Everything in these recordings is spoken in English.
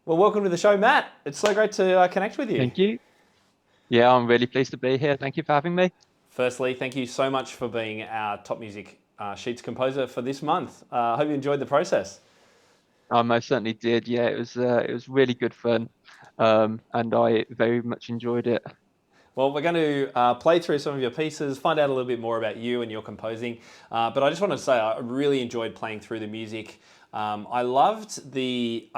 Well, welcome to the show, Matt. It's so great to connect with you. Thank you. Yeah, I'm really pleased to be here. Thank you for having me. Firstly, thank you so much for being our Top Music Sheets composer for this month. I hope you enjoyed the process. I most certainly did. Yeah, it was really good fun, and I very much enjoyed it. Well, we're going to play through some of your pieces, find out a little bit more about you and your composing. But I just wanted to say I really enjoyed playing through the music. I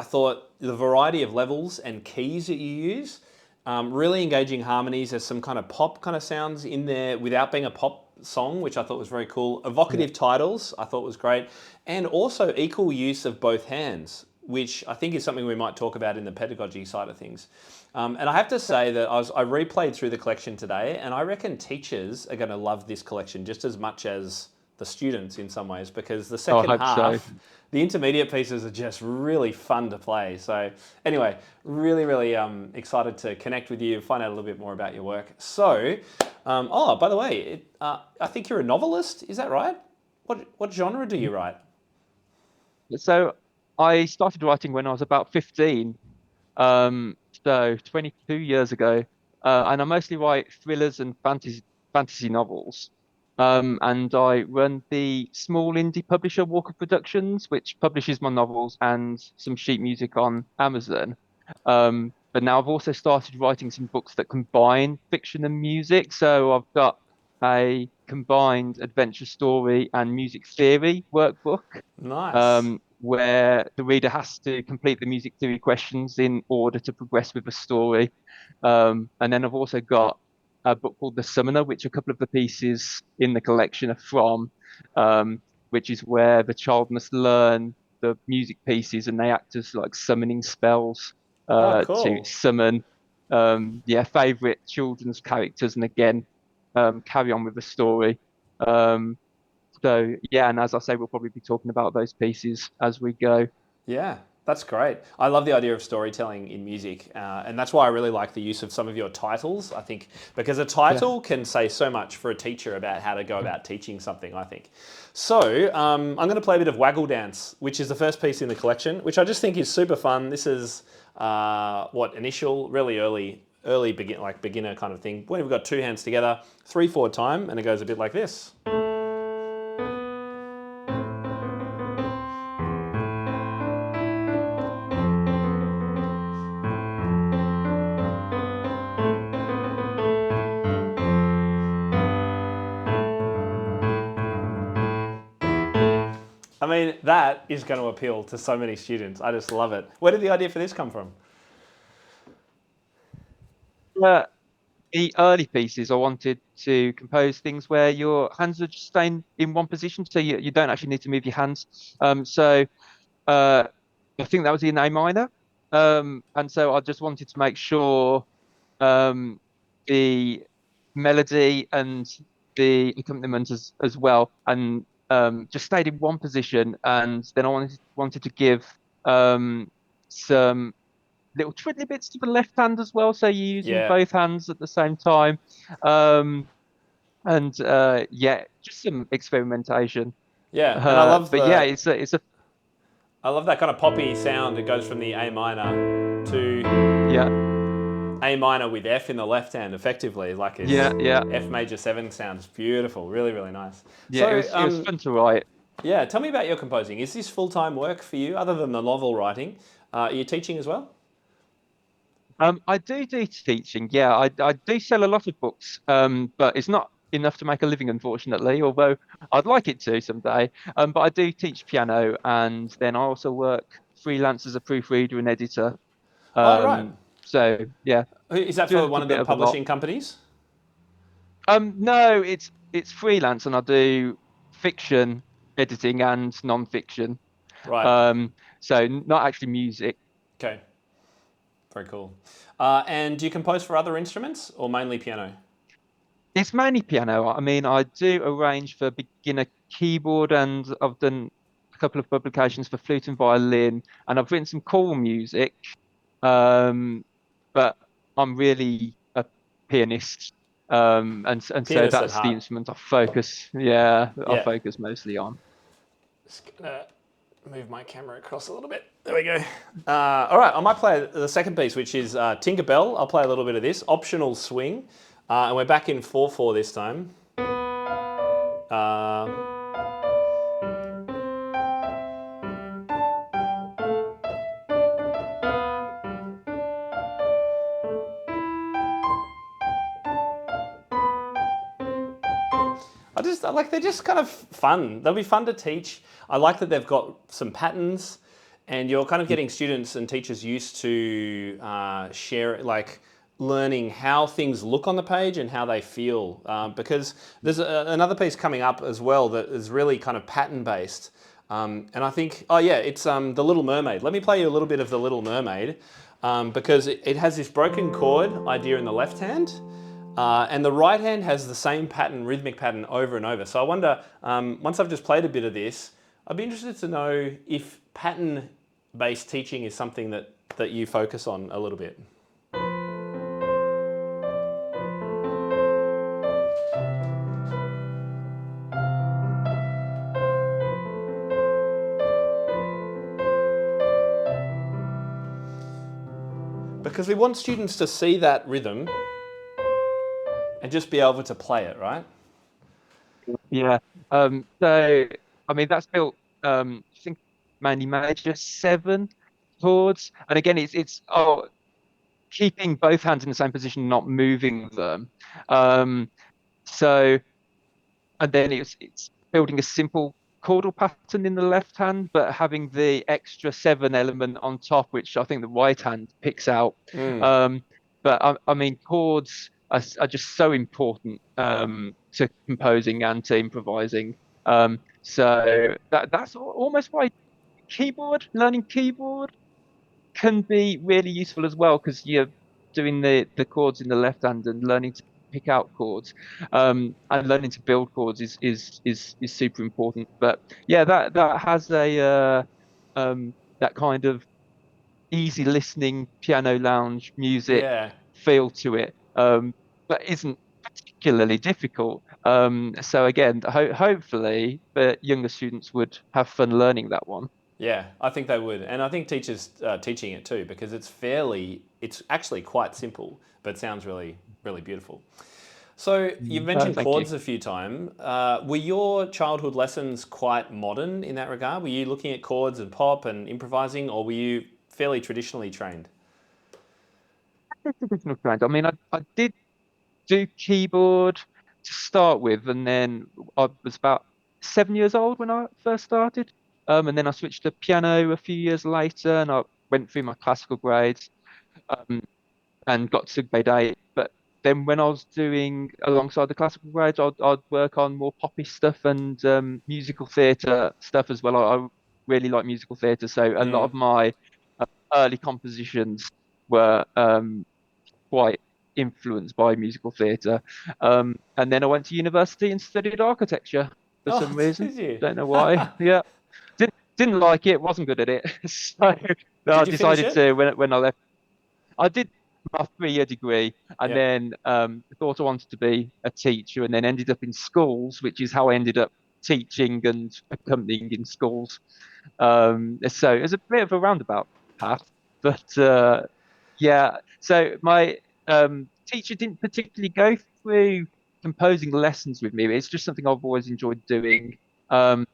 thought the variety of levels and keys that you use, really engaging harmonies. There's some kind of pop kind of sounds in there without being a pop song, which I thought was very cool. Yeah. Evocative titles, I thought was great. And also equal use of both hands, which I think is something we might talk about in the pedagogy side of things. And I have to say that I replayed through the collection today, and I reckon teachers are going to love this collection just as much as the students in some ways, because the Oh, I second hope so. half, the intermediate pieces are just really fun to play. So anyway, really, really excited to connect with you, find out a little bit more about your work. So, by the way, I think you're a novelist. Is that right? What genre do you write? So I started writing when I was about 15, um, so 22 years ago, and I mostly write thrillers and fantasy novels. And I run the small indie publisher Walker Productions, which publishes my novels and some sheet music on Amazon. But now I've also started writing some books that combine fiction and music. So I've got a combined adventure story and music theory workbook, Nice. where the reader has to complete the music theory questions in order to progress with the story. And then I've also got a book called The Summoner, which a couple of the pieces in the collection are from, which is where the child must learn the music pieces and they act as like summoning spells Oh, to cool. summon favorite children's characters and again carry on with the story. Um, so yeah, and as I say, we'll probably be talking about those pieces as we go. Yeah, that's great. I love the idea of storytelling in music, and that's why I really like the use of some of your titles. I think because a Yeah. title can say so much for a teacher about how to go about teaching something. I think. So I'm going to play a bit of Waggle Dance, which is the first piece in the collection, which I just think is super fun. This is initial, really early beginner kind of thing. When we've got two hands together, 3/4 time, and it goes a bit like this. I mean, that is going to appeal to so many students. I just love it. Where did the idea for this come from? Uh, the early pieces, I wanted to compose things where your hands are just staying in one position, so you don't actually need to move your hands. So uh, I think that was in A minor, and so I just wanted to make sure um, the melody and the accompaniment as well, and just stayed in one position. And then I wanted to give some little twiddly bits to the left hand as well, so you're using Yeah, both hands at the same time. Um, and yeah, just some experimentation. yeah, and I love But yeah, the it's a I love that kind of poppy sound. It goes from the A minor to yeah, A minor with F in the left hand, effectively. Like it's yeah. F major seven sounds beautiful. Really, really nice. Yeah, it So, was fun to write. yeah, tell me about your composing. Is this full time work for you, other than the novel writing? Are you teaching as well? I do teaching. Yeah, I do sell a lot of books. But it's not enough to make a living, unfortunately. Although I'd like it to someday. But I do teach piano, and then I also work freelance as a proofreader and editor. Oh, right. So yeah, Is that do a for one little of the bit of a lot. publishing companies? No, it's freelance, and I do fiction editing and non-fiction. Right. Um, so not actually music. Okay. Very cool. And do you compose for other instruments or mainly piano? It's mainly piano. I mean, I do arrange for beginner keyboard, and I've done a couple of publications for flute and violin, and I've written some choral music. Um, but I'm really a pianist, and so Pianist at that's the heart. instrument I focus. Yeah, I Yeah. focus mostly on. Just gonna Move my camera across a little bit. There we go. All right, I might play the second piece, which is Tinkerbell. I'll play a little bit of this. Optional swing. And we're back in 4/4 this time. Uh, I like they're just kind of fun. They'll be fun to teach. I like that they've got some patterns, and you're kind of getting students and teachers used to share like learning how things look on the page and how they feel. Because there's another piece coming up as well that is really kind of pattern based. And I think, oh yeah, it's The Little Mermaid. Let me play you a little bit of The Little Mermaid because it has this broken chord idea in the left hand. And the right hand has the same pattern, rhythmic pattern over and over. So I wonder, once I've just played a bit of this, I'd be interested to know if pattern-based teaching is something that you focus on a little bit. Because we want students to see that rhythm and just be able to play it, right? Yeah. So I mean that's built I think mainly major seven chords. And again it's keeping both hands in the same position, not moving them. Um so and then it's building a simple chordal pattern in the left hand, but having the extra seven element on top, which I think the right hand picks out. Mm. Um, but I mean, chords are just so important to composing and to improvising. So that's almost why learning keyboard can be really useful as well because you're doing the chords in the left hand and learning to pick out chords and learning to build chords is super important. But yeah, that has a that kind of easy listening piano lounge music Yeah. feel to it, but isn't particularly difficult. So again, hopefully the younger students would have fun learning that one. Yeah, I think they would. And I think teachers teaching it too because it's actually quite simple, but sounds really, really beautiful. So you've mentioned Thank you. chords a few times. Were your childhood lessons quite modern in that regard? Were you looking at chords and pop and improvising, or were you fairly traditionally trained? Traditional trend. I mean, I did do keyboard to start with, and then I was about 7 years old when I first started. And then I switched to piano a few years later, and I went through my classical grades um, and got to grade eight. But then when I was doing alongside the classical grades, I'd work on more poppy stuff and musical theatre stuff as well. I really like musical theatre, so a lot Mm. of my uh, early compositions were quite influenced by musical theatre. And then I went to university and studied architecture for Oh, some reason. did you? Don't know why. Yeah, didn't like it. Wasn't good at it. So I Did you finish decided it? to when I left. I did my 3 year degree and Yeah. then thought I wanted to be a teacher and then ended up in schools, which is how I ended up teaching and accompanying in schools. So it was a bit of a roundabout path, but yeah. So my teacher didn't particularly go through composing lessons with me. It's just something I've always enjoyed doing. Um,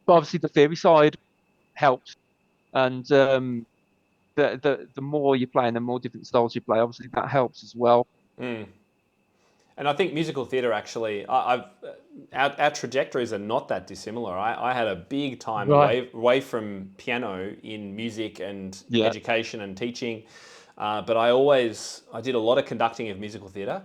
but obviously the theory side helps, and the more you play and the more different styles you play, obviously that helps as well. Mm. And I think musical theatre actually, our trajectories are not that dissimilar. I had a big time Right. away from piano in music and Yeah. education and teaching, but I did a lot of conducting of musical theatre,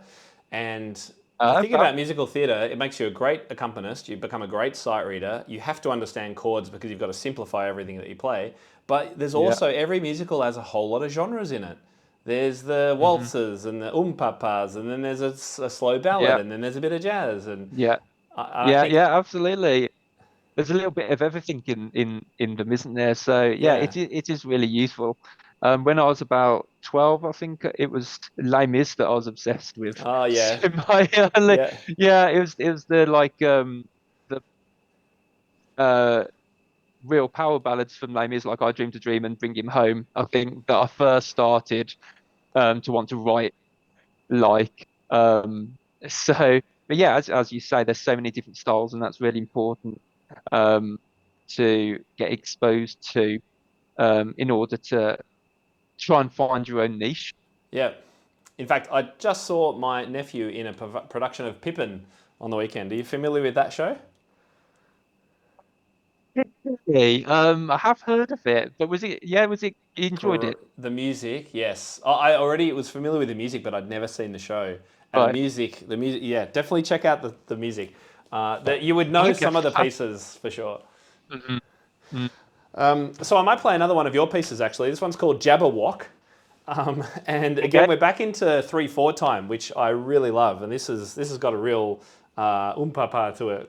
and the thing Fair. about musical theatre, it makes you a great accompanist. You become a great sight reader. You have to understand chords because you've got to simplify everything that you play. But there's Yeah. also every musical has a whole lot of genres in it. There's the Hmm. waltzes and the umpapas, and then there's a slow ballad, Yeah. and then there's a bit of jazz, and Yeah. I Yeah. think, Yeah. Absolutely. There's a little bit of everything in them, isn't there? So yeah, yeah, it is really useful. When I was about 12, I think it was Les Mis that I was obsessed with. oh So yeah, my yeah, yeah, it was the like the uh real power ballads from Les Mis, like I Dreamed a Dream and Bring Him Home, I think that I first started to want to write like. So, but yeah, as you say, there's so many different styles, and that's really important um, to get exposed to in order to try and find your own niche. Yeah. In fact, I just saw my nephew in a production of Pippin on the weekend. Are you familiar with that show? Really? I have heard of it, but was it? Yeah, was it? You enjoyed it, The music, yes. I already was familiar with the music, but I'd never seen the show. And right? the music, yeah, definitely check out the music. That you would know Okay. some of the pieces for sure. Mhm. Mm. So I might play another one of your pieces actually. This one's called Jabberwock. And again, Okay. we're back into 3/4 time, which I really love. And this has got a real umpapa to it.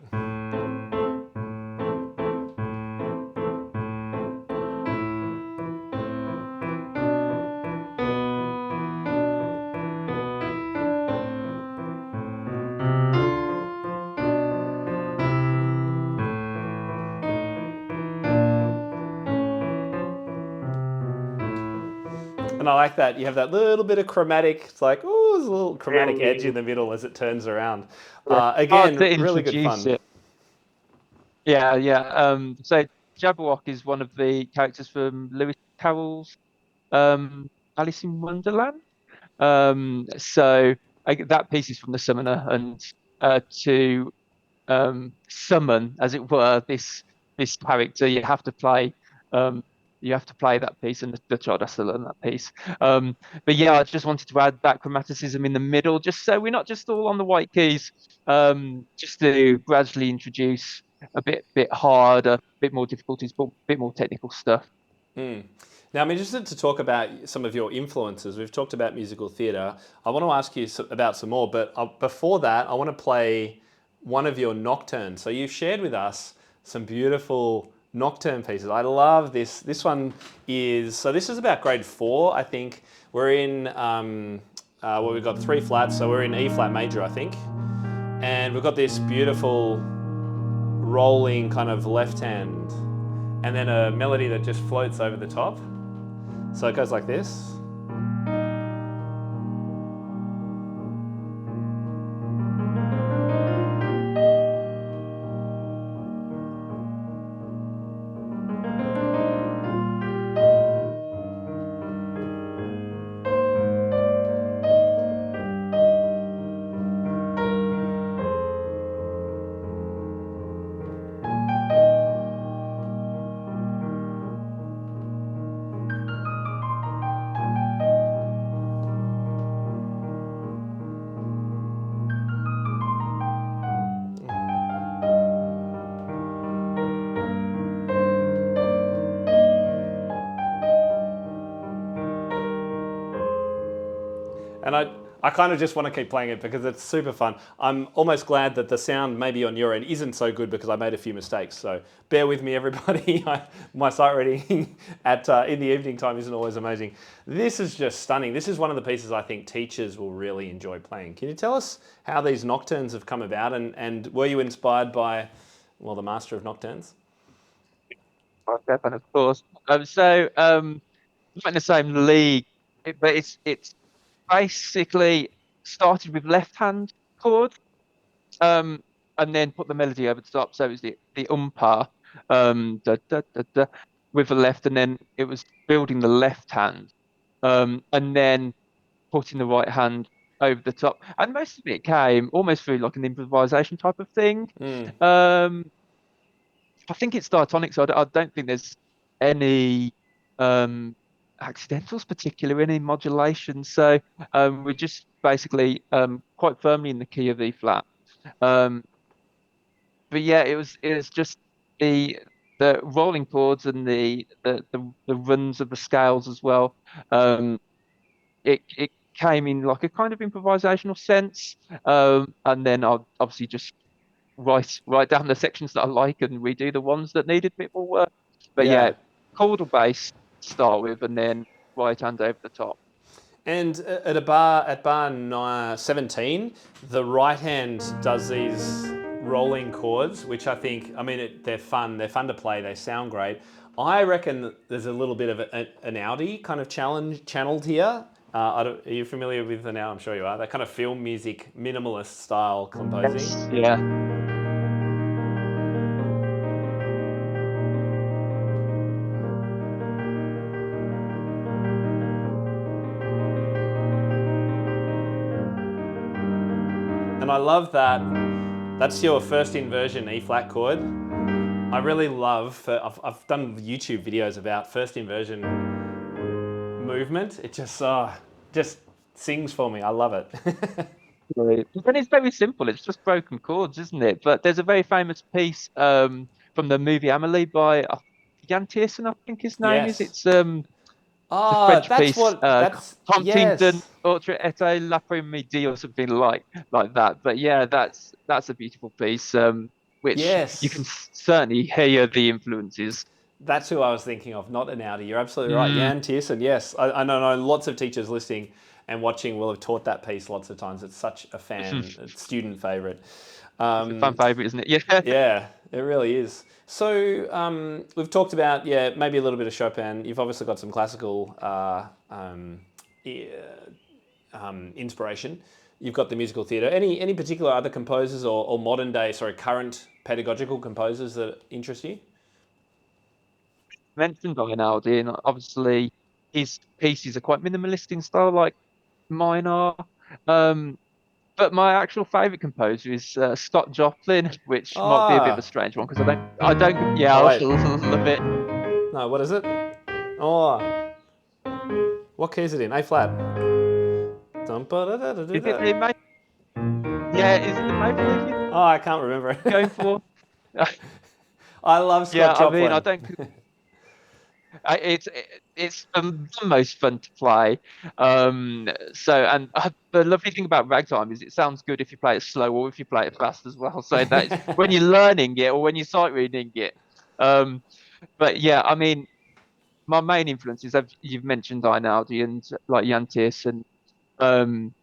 And I like that. You have that little bit of chromatic. It's like, oh, there's a little chromatic edge in Mm. the middle as it turns around. Yeah. Hard Again, to really good introduce fun. it. Yeah, yeah. So Jabberwock is one of the characters from Lewis Carroll's Alice in Wonderland. So that piece is from the Summoner, and to summon, as it were, this character, um, you have to play that piece, and the child has to learn that piece. Um, but yeah, I just wanted to add that chromaticism in the middle, just so we're not just all on the white keys, just to gradually introduce a bit harder, a bit more difficulties, but a bit more technical stuff. Mm. Now, I'm interested to talk about some of your influences. We've talked about musical theatre. I want to ask you about some more, but before that, I want to play one of your nocturnes. So you've shared with us some beautiful nocturne pieces. I love this. This one is, so this is about grade 4, I think. We're in, well, we've got 3 flats, so we're in E flat major, I think. And we've got this beautiful rolling kind of left hand, and then a melody that just floats over the top. So it goes like this. And I kind of just want to keep playing it because it's super fun. I'm almost glad that the sound maybe on your end isn't so good because I made a few mistakes. So bear with me, everybody. My sight reading at in the evening time isn't always amazing. This is just stunning. This is one of the pieces I think teachers will really enjoy playing. Can you tell us how these nocturnes have come about, and were you inspired by, well, the master of nocturnes? Okay, and of course. Not in the same league, but it's basically started with left hand chord, um, and then put the melody over the top. So it was the umpire, da, da, da, da, with the left, and then it was building the left hand, and then putting the right hand over the top. And most of it came almost through like an improvisation type of thing. Mm. Um, I think it's diatonic, so I don't think there's any um, accidentals, particularly any modulation. So we're just basically quite firmly in the key of E flat. Um, but yeah, it was just the rolling chords and the runs of the scales as well. Um, it came in like a kind of improvisational sense, and then I'll obviously just write down the sections that I like and redo the ones that needed a bit more work. But yeah, Yeah. chordal bass to start with, and then right hand over the top. And at bar 17, the right hand does these rolling chords, which I think, I mean, they're fun. They're fun to play. They sound great. I reckon that there's a little bit of an Audi kind of channeled here. Are you familiar with the now? I'm sure you are. That kind of film music, minimalist style composing. Yes, yeah. And I love that. That's your first inversion E flat chord. I really love, I've done YouTube videos about first inversion movement. It just sings for me. I love it. Right. And it's very simple. It's just broken chords, isn't it? But there's a very famous piece from the movie Amelie by Jan Tiersen, I think his name is. Yes. It's the French piece, Huntington Yes. Autre et l'après-midi or something like that. But yeah, that's a beautiful piece, which you can Yes. certainly hear the influences. That's who I was thinking of, not an Audi. You're absolutely right. Mm. Jan Tiersen, yes. I know lots of teachers listening and watching will have taught that piece lots of times. It's such a student favourite. It's a fan favorite, isn't it? Yeah. Yeah, it really is. So we've talked about, maybe a little bit of Chopin. You've obviously got some classical inspiration. You've got the musical theatre. Any particular other composers or current pedagogical composers that interest you? Mentioned Rinaldi, and obviously his pieces are quite minimalist in style, like mine are. Um, but my actual favorite composer is Scott Joplin, which might be a bit of a Ah, strange one because I don't, yeah, oh I wait, love it. no, what is it? Oh, what key is it in? A flat. Is it the May? Yeah, is it the Maple Leaf you're Oh, I can't remember. going for? I love Yeah, Scott I mean, I Joplin. don't. It's the most fun to play. The lovely thing about ragtime is it sounds good if you play it slow or if you play it fast as well. So that's when you're learning it or when you're sight reading it. Um, but yeah, I mean, my main influences you've mentioned Einaudi and like Jan and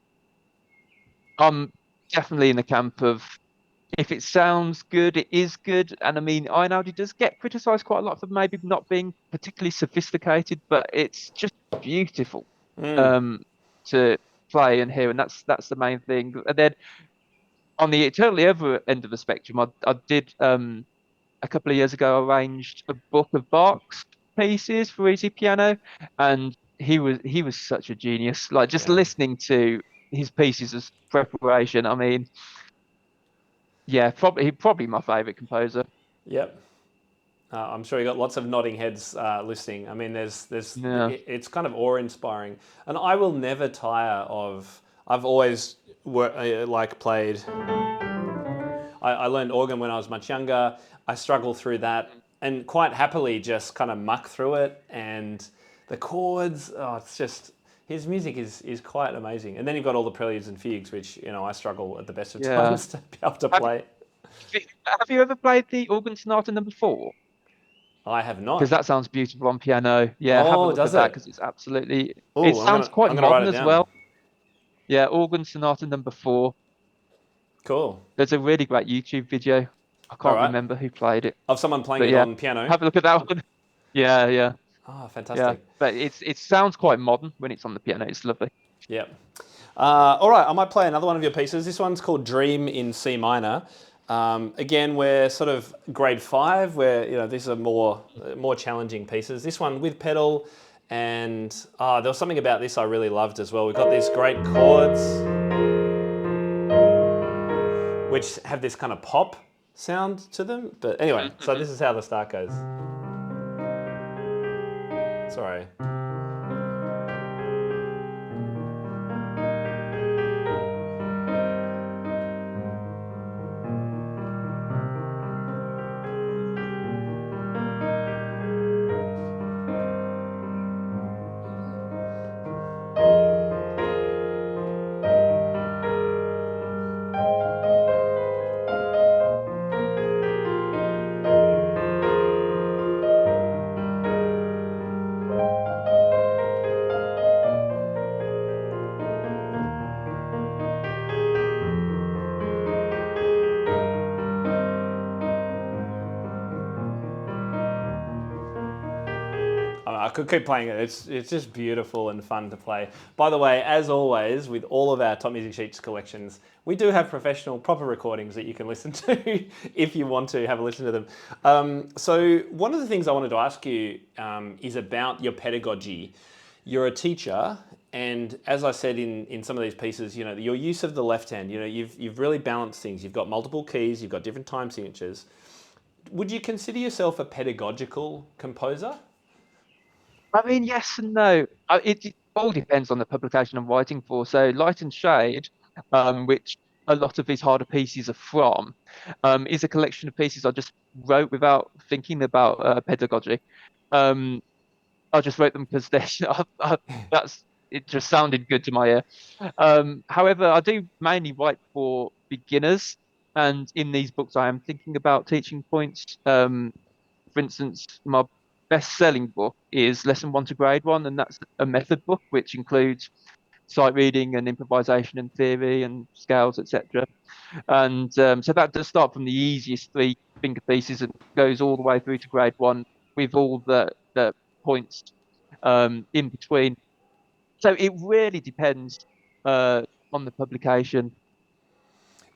I'm definitely in the camp of if it sounds good, it is good. And I mean, Einaudi does get criticized quite a lot for maybe not being particularly sophisticated, but it's just beautiful Mm, um, to play and hear, and that's the main thing. And then on the totally other end of the spectrum, I did a couple of years ago arranged a book of Bach's pieces for easy piano, and he was such a genius. Like just yeah. listening to his pieces as preparation. I mean, yeah, probably my favorite composer. Yep. I'm sure you got lots of nodding heads listening. I mean, Yeah. it's kind of awe-inspiring, and I will never tire of. I've always played. I learned organ when I was much younger. I struggle through that and quite happily just kind of muck through it. And the chords, it's just his music is quite amazing. And then you've got all the preludes and fugues, which I struggle at the best of Yeah. times to be able to Have play. have you ever played the Organ Sonata number 4? I have Because not. that sounds beautiful on piano. Yeah, have a Oh, look does at that it? because it's absolutely. It Oh, sounds quite I'm gonna write modern it as down. well. Yeah, Organ Sonata number 4. Cool. There's a really great YouTube video. I All can't right. remember who played it, Of someone playing but it yeah, on piano. have a look at that one. Yeah, yeah, Ah, yeah. fantastic. But it sounds quite modern when it's on the piano. It's lovely. Yep. All right, I might play another one of your pieces. This one's called Dream in C minor. Again, we're sort of grade 5, where these are more challenging pieces. This one with pedal, and there was something about this I really loved as well. We've got these great chords, which have this kind of pop sound to them. But anyway, so this is how the start goes. Sorry. could keep playing it. It's just beautiful and fun to play. By the way, as always, with all of our Top Music Sheets collections, we do have professional, proper recordings that you can listen to if you want to have a listen to them. So one of the things I wanted to ask you is about your pedagogy. You're a teacher, and as I said in some of these pieces, you know, your use of the left hand, you know, you've really balanced things. You've got multiple keys, you've got different time signatures. Would you consider yourself a pedagogical composer? I mean, yes and no. It all depends on the publication I'm writing for. So, Light and Shade, which a lot of these harder pieces are from, is a collection of pieces I just wrote without thinking about pedagogy. Um, I just wrote them because they that's it just sounded good to my ear. However, I do mainly write for beginners, and in these books, I am thinking about teaching points. For instance, my best-selling book is Lesson One to Grade One, and that's a method book which includes sight reading and improvisation and theory and scales, etc. And so that does start from the easiest three finger pieces and goes all the way through to Grade One with all the points in between. So it really depends uh, on the publication.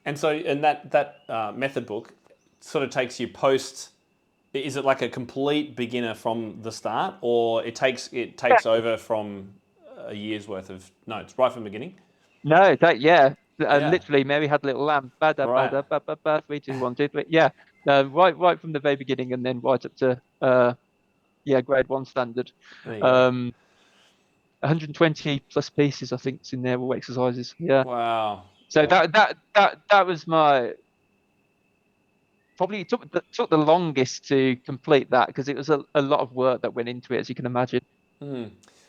And so, and that method book sort of takes you post. Is it like a complete beginner from the start, or it takes over from a year's worth of notes right from the beginning? No, that yeah, Yeah. literally, Mary had a little lamb. Bada Right. bada ba ba ba. 3, 2, 1, 2, 3. Yeah, right from the very beginning, and then right up to yeah, Grade One standard. There you go. Um, 120 plus pieces, I think, is in there, all exercises. Yeah. Wow. So that was my probably took the longest to complete that because it was a lot of work that went into it, as you can imagine.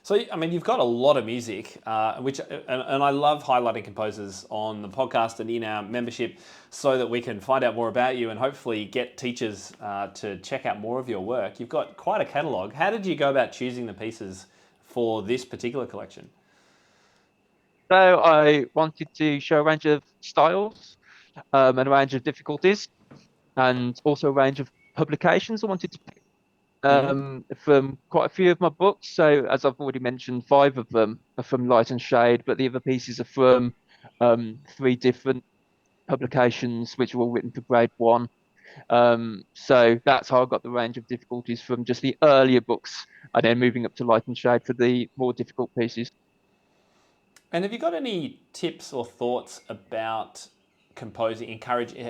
So, I mean, you've got a lot of music, and I love highlighting composers on the podcast and in our membership, so that we can find out more about you and hopefully get teachers to check out more of your work. You've got quite a catalogue. How did you go about choosing the pieces for this particular collection? So I wanted to show a range of styles and a range of difficulties, and also a range of publications. I wanted to pick from quite a few of my books. So as I've already mentioned, five of them are from Light and Shade, but the other pieces are from three different publications, which are all written for Grade One. So that's how I got the range of difficulties from just the earlier books, and then moving up to Light and Shade for the more difficult pieces. And have you got any tips or thoughts about composing,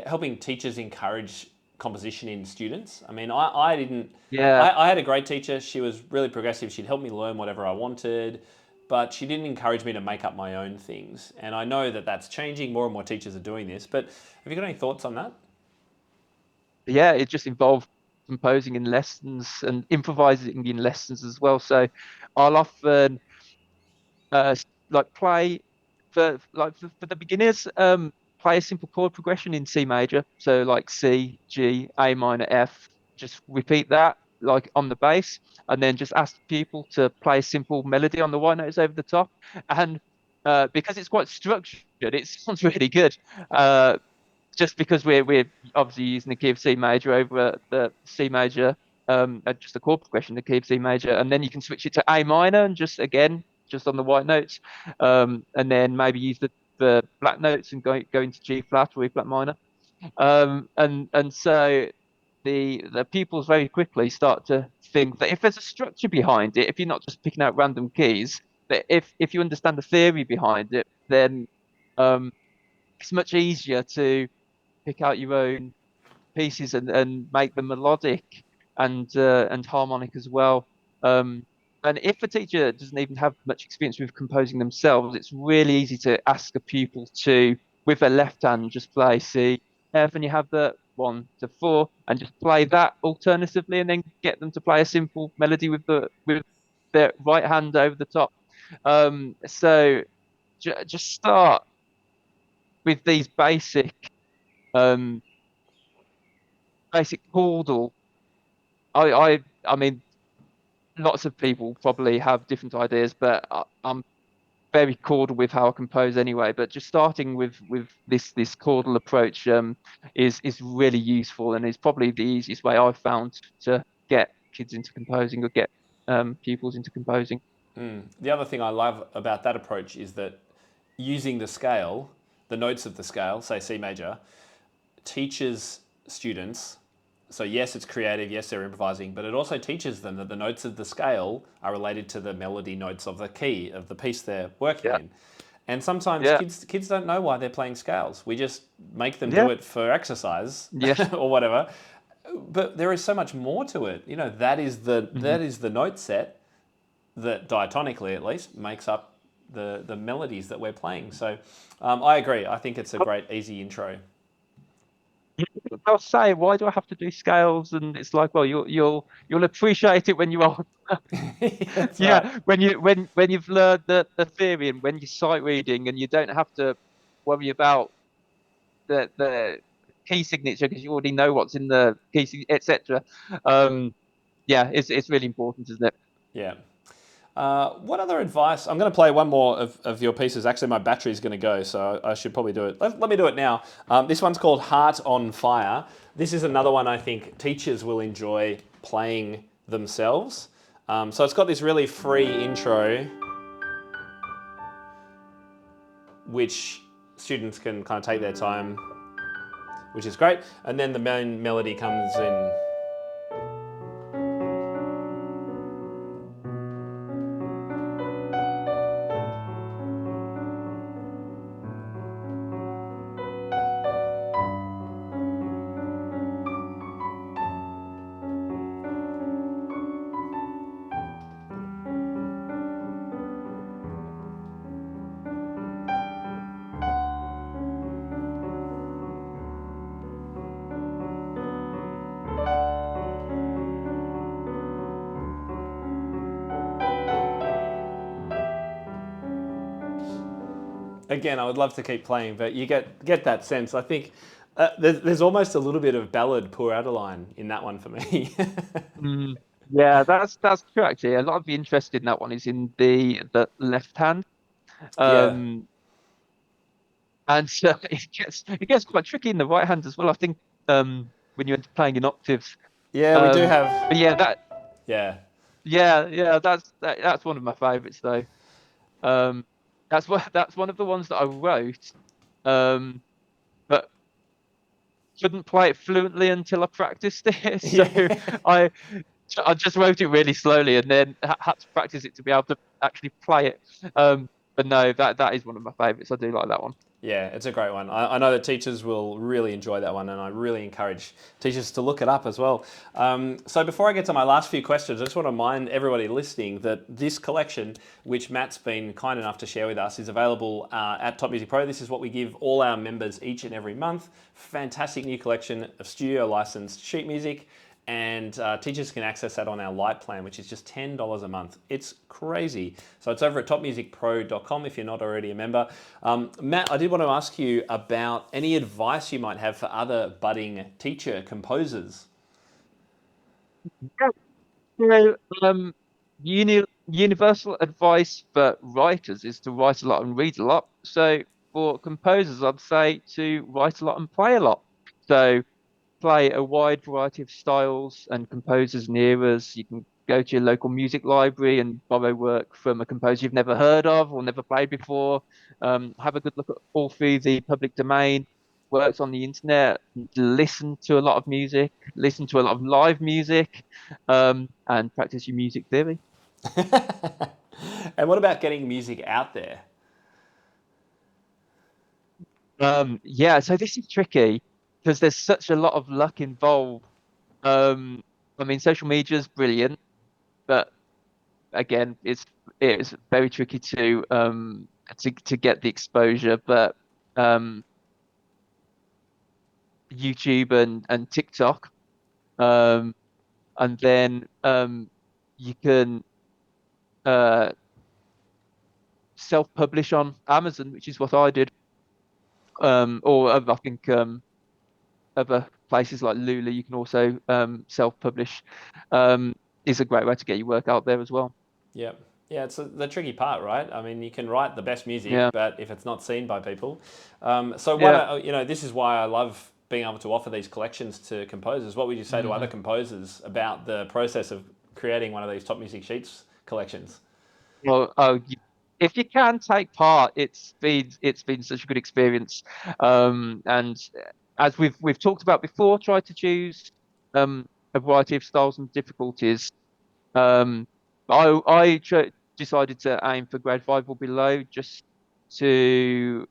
helping teachers encourage composition in students? I mean, I didn't. Yeah, I had a great teacher. She was really progressive. She'd help me learn whatever I wanted, but she didn't encourage me to make up my own things. And I know that that's changing. More and more teachers are doing this. But have you got any thoughts on that? yeah, it just involved composing in lessons and improvising in lessons as well. So I'll often like play for the beginners, play a simple chord progression in C major. So like C, G, A minor, F. Just repeat that like on the bass, and then just ask people to play a simple melody on the white notes over the top. And because it's quite structured, it sounds really good. Uh, just because we're obviously using the key of C major over the C major, just a chord progression, the key of C major, and then you can switch it to A minor and just again just on the white notes, and then maybe use the black notes and go into G flat or E flat minor, and so the pupils very quickly start to think that if there's a structure behind it, if you're not just picking out random keys, that if you understand the theory behind it, then um, it's much easier to pick out your own pieces and make them melodic and harmonic as well. Um, and if a teacher doesn't even have much experience with composing themselves, it's really easy to ask a pupil to, with their left hand, just play C, F, and you have the 1 to 4, and just play that alternatively, and then get them to play a simple melody with their right hand over the top. So just start with these um, basic chordal. I mean, lots of people probably have different ideas, but I'm very chordal with how I compose anyway. But just starting with this chordal approach is really useful and is probably the easiest way I've found to get kids into composing or get pupils into composing. The other thing I love about that approach is that using the scale, the notes of the scale, say C major, teaches students. So yes, it's creative. Yes, they're improvising, but it also teaches them that the notes of the scale are related to the melody notes of the key of the piece they're working Yeah, in. And sometimes yeah, kids don't know why they're playing scales. We just make them do yeah, it for exercise yeah. or whatever. But there is so much more to it. You know, Mhm. that is the note set that diatonically at least makes up the melodies that we're playing. So I agree. I think it's a great easy intro. They'll say, "Why do I have to do scales?" And it's like, well, you'll appreciate it when you are. That's right. Yeah, when you've learned the theory and when you're sight reading and you don't have to worry about the key signature because you already know what's in the key, etc. Um, yeah, it's really important, isn't it? Yeah. What other advice? I'm going to play one more of your pieces. Actually, my battery is going to go, so I should probably do it. Let me do it now. This one's called Heart on Fire. This is another one I think teachers will enjoy playing themselves. So it's got this really free intro, which students can kind of take their time, which is great. And then the main melody comes in. Again, I would love to keep playing, but you get that sense. I think there's almost a little bit of ballad pour Adeline in that one for me. Mm, yeah, that's true actually. A lot of the interest in that one is in the left hand. Yeah. Um, and it gets quite tricky in the right hand as well. I think when you're playing in octaves. Yeah, we do Um, but have. yeah, Yeah. that's one of my favorites though. Um, that's one of the ones that I wrote. Um, but couldn't play it fluently until I practiced it. So Yeah. I I just wrote it really slowly and then had to practice it to be able to actually play it. But no, that is one of my favorites. I do like that one. Yeah, it's a great one. I know that teachers will really enjoy that one, and I really encourage teachers to look it up as well. So, before I get to my last few questions, I just want to remind everybody listening that this collection, which Matt's been kind enough to share with us, is available at Top Music Pro. This is what we give all our members each and every month. Fantastic new collection of studio licensed sheet music. And teachers can access that on our light plan, which is just $10 a month. It's crazy. So it's over at topmusicpro.com if you're not already a member. Matt, I did want to ask you about any advice you might have for other budding teacher composers. Yeah. So, universal advice for writers is to write a lot and read a lot. So for composers, I'd say to write a lot and play a lot. So play a wide variety of styles and composers and eras. You can go to your local music library and borrow work from a composer you've never heard of or never played before. Have a good look at all through the public domain, works on the internet, listen to a lot of music, listen to a lot of live music, and practice your music theory. And what about getting music out there? Yeah, so this is tricky because there's such a lot of luck involved. Um, I mean, social media is brilliant, but again, it's very tricky to get the exposure, but um YouTube and TikTok, um and then you can uh self-publish on Amazon, which is what I did, or I think other places like Lulu you can also self-publish. um is a great way to get your work out there as well. Yep. Yeah, it's the tricky part, right? I mean, you can write the best music, Yeah, but if it's not seen by people, so yeah. this is why I love being able to offer these collections to composers. What would you say to other Mhm. composers about the process of creating one of these Top Music Sheets collections. Well, if you can take part, it's been such a good experience. And as we've talked about before, try to choose a variety of styles and difficulties. Um, I decided to aim for grade 5 or below, just to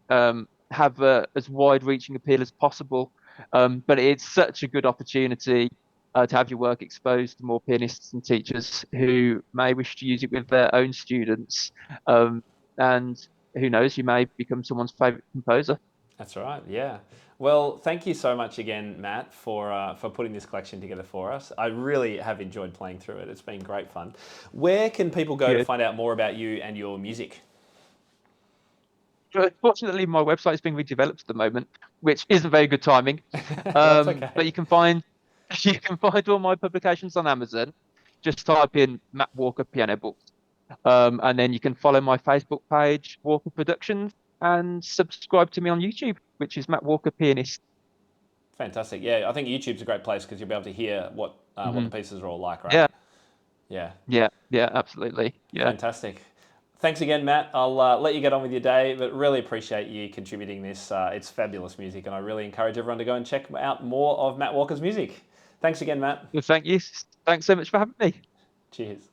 have as wide-reaching appeal as possible. But it's such a good opportunity to have your work exposed to more pianists and teachers who may wish to use it with their own students. Um, and who knows, you may become someone's favorite composer. That's right. Yeah. Well, thank you so much again, Matt, for putting this collection together for us. I really have enjoyed playing through it. It's been great fun. Where can people go to Good. find out more about you and your music? Fortunately, my website is being redeveloped at the moment, which isn't very good timing. That's But okay. you can find all my publications on Amazon. Just type in Matt Walker piano books. And then you can follow my Facebook page, Walker Productions, and subscribe to me on YouTube, which is Matt Walker Pianist. Fantastic. Yeah, I think YouTube's a great place because you'll be able to hear what the Hmm. pieces are all like, right? Yeah, Yeah. yeah, absolutely. Yeah. Fantastic. Thanks again, Matt. I'll let you get on with your day, but really appreciate you contributing this. It's fabulous music, and I really encourage everyone to go and check out more of Matt Walker's music. Thanks again, Matt. Well, thank you. Thanks so much for having me. Cheers.